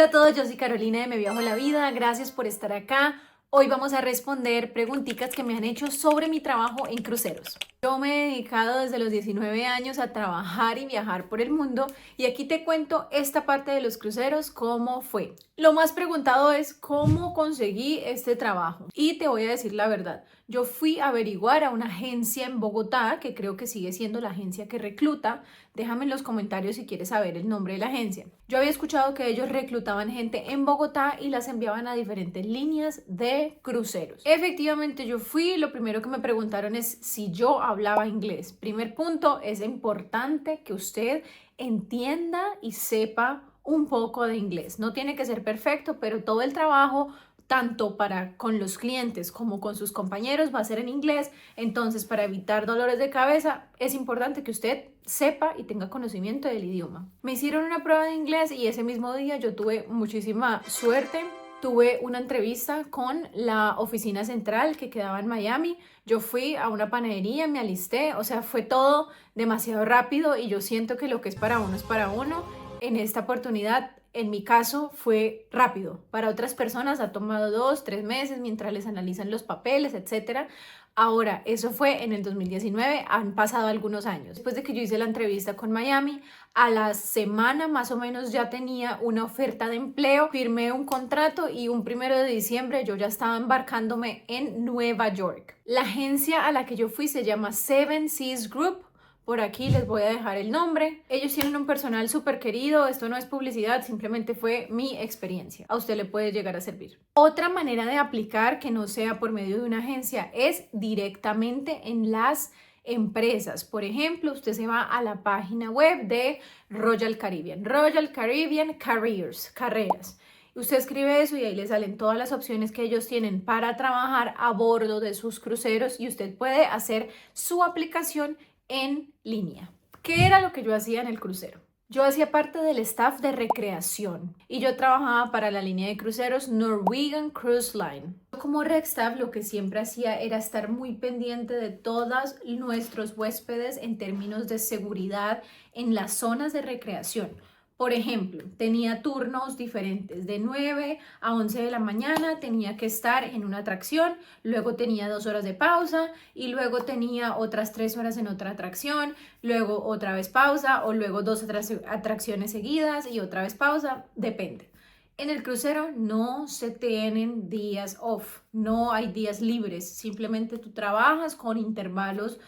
Hola a todos, yo soy Carolina de Me Viajo la Vida, gracias por estar acá. Hoy vamos a responder preguntitas que me han hecho sobre mi trabajo en cruceros. Yo me he dedicado desde los 19 años a trabajar y viajar por el mundo y aquí te cuento esta parte de los cruceros, cómo fue. Lo más preguntado es cómo conseguí este trabajo y te voy a decir la verdad. Yo fui a averiguar a una agencia en Bogotá, que creo que sigue siendo la agencia que recluta. Déjame en los comentarios si quieres saber el nombre de la agencia. Yo había escuchado que ellos reclutaban gente en Bogotá y las enviaban a diferentes líneas de cruceros. Efectivamente, yo fui, lo primero que me preguntaron es si yo hablaba inglés. Primer punto, es importante que usted entienda y sepa un poco de inglés. No tiene que ser perfecto, pero todo el trabajo tanto para con los clientes como con sus compañeros va a ser en inglés. Entonces, para evitar dolores de cabeza, es importante que usted sepa y tenga conocimiento del idioma. Me hicieron una prueba de inglés y ese mismo día yo tuve muchísima suerte. Tuve una entrevista con la oficina central que quedaba en Miami. Yo fui a una panadería, me alisté, o sea, fue todo demasiado rápido y yo siento que lo que es para uno es para uno. En esta oportunidad, en mi caso, fue rápido. Para otras personas ha tomado 2, 3 meses mientras les analizan los papeles, etc. Ahora, eso fue en el 2019, han pasado algunos años. Después de que yo hice la entrevista con Miami, a la semana más o menos ya tenía una oferta de empleo, firmé un contrato y un 1 de diciembre yo ya estaba embarcándome en Nueva York. La agencia a la que yo fui se llama Seven Seas Group. Por aquí les voy a dejar el nombre. Ellos tienen un personal súper querido. Esto no es publicidad, simplemente fue mi experiencia. A usted le puede llegar a servir. Otra manera de aplicar que no sea por medio de una agencia es directamente en las empresas. Por ejemplo, usted se va a la página web de Royal Caribbean Careers, carreras. Usted escribe eso y ahí le salen todas las opciones que ellos tienen para trabajar a bordo de sus cruceros y usted puede hacer su aplicación en línea. ¿Qué era lo que yo hacía en el crucero? Yo hacía parte del staff de recreación y yo trabajaba para la línea de cruceros Norwegian Cruise Line. Como rec staff lo que siempre hacía era estar muy pendiente de todos nuestros huéspedes en términos de seguridad en las zonas de recreación. Por ejemplo, tenía turnos diferentes, de 9 a 11 de la mañana tenía que estar en una atracción, luego tenía 2 horas de pausa y luego tenía otras 3 horas en otra atracción, luego otra vez pausa o luego 2 otras atracciones seguidas y otra vez pausa, depende. En el crucero no se tienen días off, no hay días libres, simplemente tú trabajas con intervalos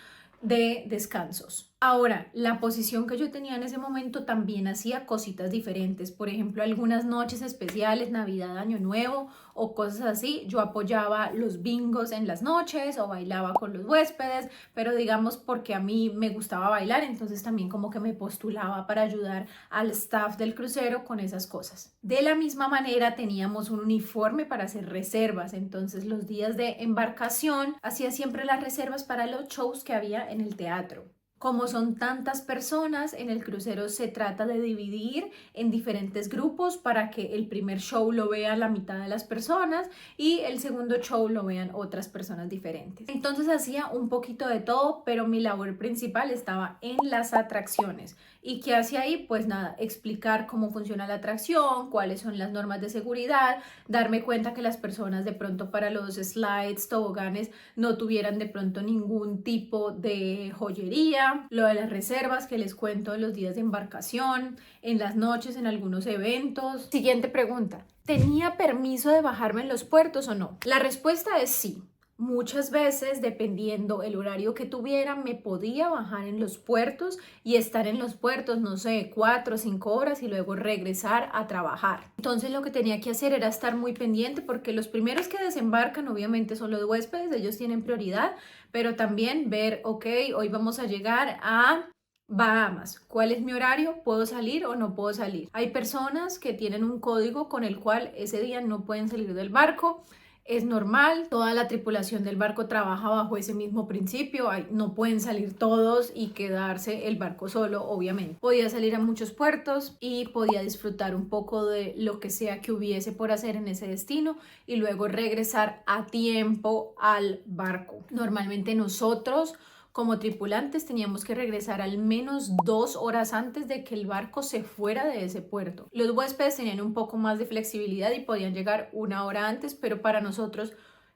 de descansos. Ahora, la posición que yo tenía en ese momento también hacía cositas diferentes. Por ejemplo, algunas noches especiales, Navidad, Año Nuevo o cosas así, yo apoyaba los bingos en las noches o bailaba con los huéspedes, pero digamos porque a mí me gustaba bailar, entonces también como que me postulaba para ayudar al staff del crucero con esas cosas. De la misma manera teníamos un uniforme para hacer reservas, entonces los días de embarcación hacía siempre las reservas para los shows que había en el teatro. Como son tantas personas, en el crucero se trata de dividir en diferentes grupos para que el primer show lo vea la mitad de las personas y el segundo show lo vean otras personas diferentes. Entonces hacía un poquito de todo, pero mi labor principal estaba en las atracciones. ¿Y qué hacía ahí? Pues nada, explicar cómo funciona la atracción, cuáles son las normas de seguridad, darme cuenta que las personas de pronto para los slides, toboganes, no tuvieran de pronto ningún tipo de joyería, lo de las reservas que les cuento en los días de embarcación, en las noches, en algunos eventos. Siguiente pregunta, ¿tenía permiso de bajarme en los puertos o no? La respuesta es sí. Muchas veces, dependiendo el horario que tuviera, me podía bajar en los puertos y estar en los puertos, no sé, 4 o 5 horas y luego regresar a trabajar. Entonces lo que tenía que hacer era estar muy pendiente porque los primeros que desembarcan obviamente son los huéspedes, ellos tienen prioridad, pero también ver, ok, hoy vamos a llegar a Bahamas. ¿Cuál es mi horario? ¿Puedo salir o no puedo salir? Hay personas que tienen un código con el cual ese día no pueden salir del barco. Es normal, toda la tripulación del barco trabaja bajo ese mismo principio, no pueden salir todos y quedarse el barco solo, obviamente. Podía salir a muchos puertos y podía disfrutar un poco de lo que sea que hubiese por hacer en ese destino y luego regresar a tiempo al barco. Normalmente nosotros como tripulantes teníamos que regresar al menos 2 horas antes de que el barco se fuera de ese puerto. Los huéspedes tenían un poco más de flexibilidad y podían llegar 1 hora antes, pero para nosotros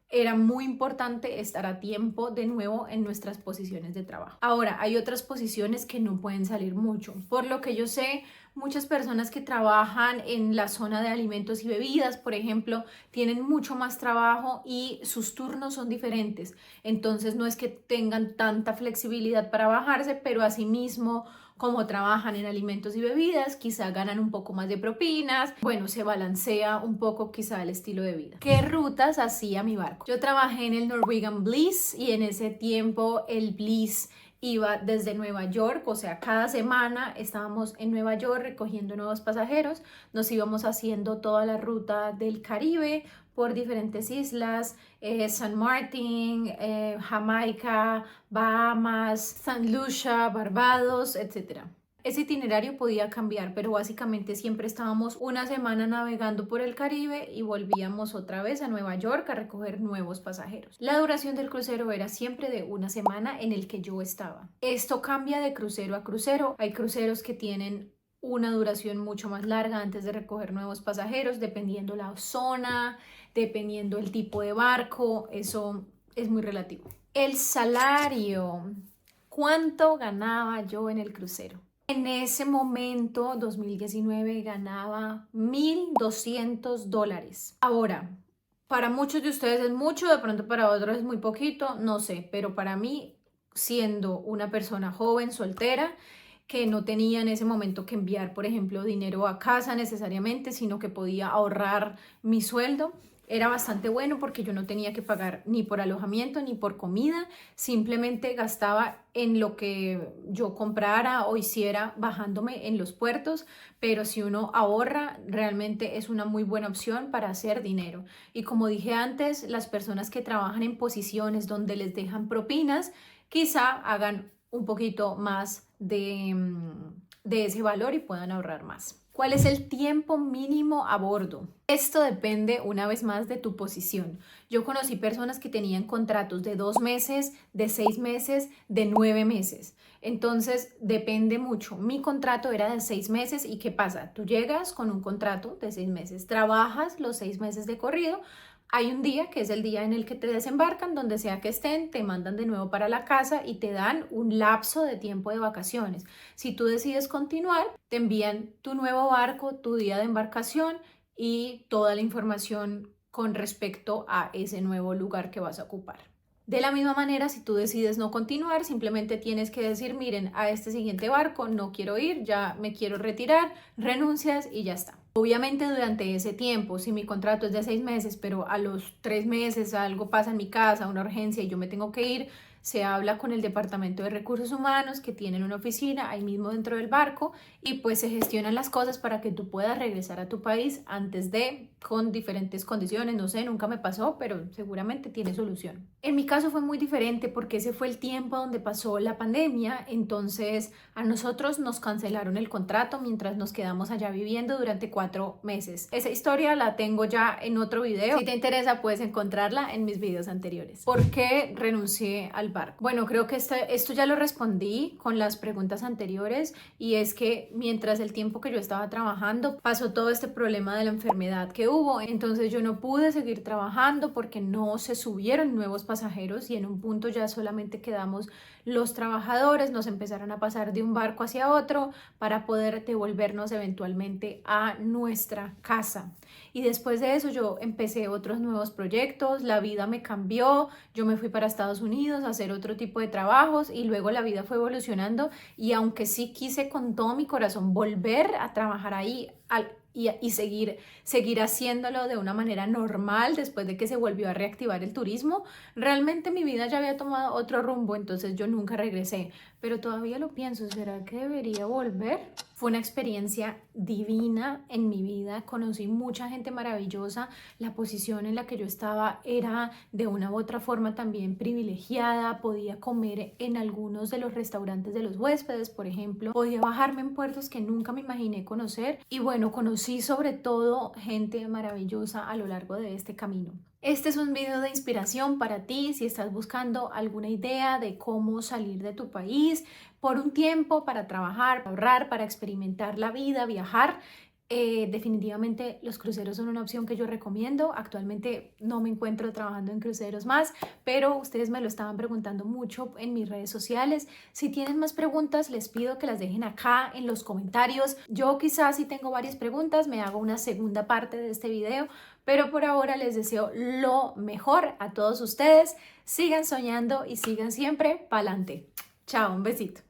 era muy importante estar a tiempo de nuevo en nuestras posiciones de trabajo. Ahora, hay otras posiciones que no pueden salir mucho. Por lo que yo sé, muchas personas que trabajan en la zona de alimentos y bebidas, por ejemplo, tienen mucho más trabajo y sus turnos son diferentes. Entonces, no es que tengan tanta flexibilidad para bajarse, pero asimismo, como trabajan en alimentos y bebidas, quizá ganan un poco más de propinas, bueno, se balancea un poco quizá el estilo de vida. ¿Qué rutas hacía mi barco? Yo trabajé en el Norwegian Bliss y en ese tiempo el Bliss iba desde Nueva York, o sea, cada semana estábamos en Nueva York recogiendo nuevos pasajeros, nos íbamos haciendo toda la ruta del Caribe por diferentes islas, San Martín, Jamaica, Bahamas, San Lucia, Barbados, etc. Ese itinerario podía cambiar, pero básicamente siempre estábamos una semana navegando por el Caribe y volvíamos otra vez a Nueva York a recoger nuevos pasajeros. La duración del crucero era siempre de una semana en el que yo estaba. Esto cambia de crucero a crucero. Hay cruceros que tienen una duración mucho más larga antes de recoger nuevos pasajeros, dependiendo la zona, dependiendo el tipo de barco, eso es muy relativo. El salario, ¿cuánto ganaba yo en el crucero? En ese momento, 2019, ganaba $1,200. Ahora, para muchos de ustedes es mucho, de pronto para otros es muy poquito, no sé, pero para mí, siendo una persona joven, soltera, que no tenía en ese momento que enviar, por ejemplo, dinero a casa necesariamente, sino que podía ahorrar mi sueldo, era bastante bueno porque yo no tenía que pagar ni por alojamiento ni por comida, simplemente gastaba en lo que yo comprara o hiciera bajándome en los puertos, pero si uno ahorra, realmente es una muy buena opción para hacer dinero. Y como dije antes, las personas que trabajan en posiciones donde les dejan propinas, quizá hagan un poquito más de ese valor y puedan ahorrar más. ¿Cuál es el tiempo mínimo a bordo? Esto depende una vez más de tu posición. Yo conocí personas que tenían contratos de 2 meses, de 6 meses, de 9 meses. Entonces depende mucho. Mi contrato era de 6 meses y ¿qué pasa? Tú llegas con un contrato de 6 meses, trabajas los 6 meses de corrido. Hay un día que es el día en el que te desembarcan, donde sea que estén, te mandan de nuevo para la casa y te dan un lapso de tiempo de vacaciones. Si tú decides continuar, te envían tu nuevo barco, tu día de embarcación y toda la información con respecto a ese nuevo lugar que vas a ocupar. De la misma manera, si tú decides no continuar, simplemente tienes que decir, miren, a este siguiente barco no quiero ir, ya me quiero retirar, renuncias y ya está. Obviamente durante ese tiempo, si mi contrato es de 6 meses, pero a los 3 meses algo pasa en mi casa, una urgencia y yo me tengo que ir, se habla con el Departamento de Recursos Humanos que tienen una oficina ahí mismo dentro del barco y pues se gestionan las cosas para que tú puedas regresar a tu país antes de, con diferentes condiciones, no sé, nunca me pasó, pero seguramente tiene solución. En mi caso fue muy diferente porque ese fue el tiempo donde pasó la pandemia, entonces a nosotros nos cancelaron el contrato mientras nos quedamos allá viviendo durante 4 meses. Esa historia la tengo ya en otro video, si te interesa puedes encontrarla en mis videos anteriores. ¿Por qué renuncié al barco? Bueno, creo que esto ya lo respondí con las preguntas anteriores y es que mientras el tiempo que yo estaba trabajando pasó todo este problema de la enfermedad que hubo, entonces yo no pude seguir trabajando porque no se subieron nuevos pasajeros y en un punto ya solamente quedamos los trabajadores, nos empezaron a pasar de un barco hacia otro para poder devolvernos eventualmente a nuestra casa. Y después de eso yo empecé otros nuevos proyectos, la vida me cambió, yo me fui para Estados Unidos a hacer otro tipo de trabajos y luego la vida fue evolucionando y aunque sí quise con todo mi corazón volver a trabajar ahí y seguir haciéndolo de una manera normal después de que se volvió a reactivar el turismo, realmente mi vida ya había tomado otro rumbo, entonces yo nunca regresé, pero todavía lo pienso, ¿será que debería volver? Fue una experiencia divina en mi vida, conocí mucha gente maravillosa, la posición en la que yo estaba era de una u otra forma también privilegiada, podía comer en algunos de los restaurantes de los huéspedes, por ejemplo, podía bajarme en puertos que nunca me imaginé conocer y bueno, conocí sobre todo gente maravillosa a lo largo de este camino. Este es un video de inspiración para ti si estás buscando alguna idea de cómo salir de tu país por un tiempo para trabajar, para ahorrar, para experimentar la vida, viajar. Definitivamente los cruceros son una opción que yo recomiendo. Actualmente no me encuentro trabajando en cruceros más, pero ustedes me lo estaban preguntando mucho en mis redes sociales. Si tienen más preguntas, les pido que las dejen acá en los comentarios. Yo quizás si tengo varias preguntas, me hago una segunda parte de este video, pero por ahora les deseo lo mejor a todos ustedes. Sigan soñando y sigan siempre pa'lante. Chao, un besito.